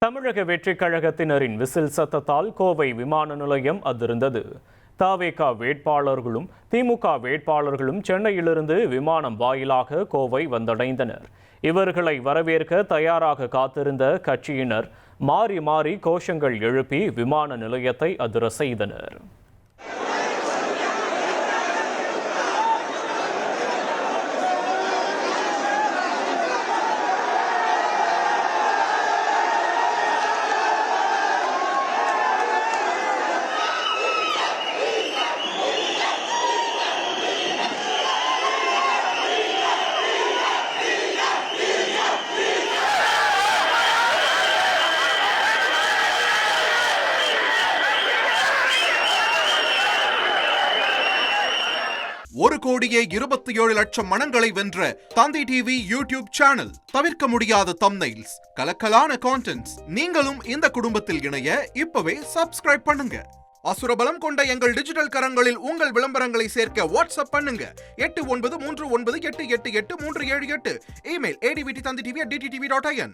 தமிழக வெற்றிக் கழகத்தினரின் விசில் சத்தத்தால் கோவை விமான நிலையம் அதிர்ந்தது. தவேக வேட்பாளர்களும் திமுக வேட்பாளர்களும் சென்னையிலிருந்து விமானம் வாயிலாக கோவை வந்தடைந்தனர். இவர்களை வரவேற்க தயாராக காத்திருந்த கட்சியினர் மாறி மாறி கோஷங்கள் எழுப்பி விமான நிலையத்தை அதிர செய்தனர். ஒரு கோடியே 27 லட்சம் மனங்களை வென்ற தந்தி டிவி யூடியூப் சேனல். தவிர்க்க முடியாத தம்ப்நெயில்ஸ், கலக்கலான கான்டென்ட்ஸ். நீங்களும் இந்த குடும்பத்தில் இணைய இப்பவே சப்ஸ்கிரைப் பண்ணுங்க. அசுரபலம் கொண்ட எங்கள் டிஜிட்டல் கரங்களில் உங்கள் விளம்பரங்களை சேர்க்க வாட்ஸ்அப் பண்ணுங்க. 8939888838. Email advtthanditv@dttv.in.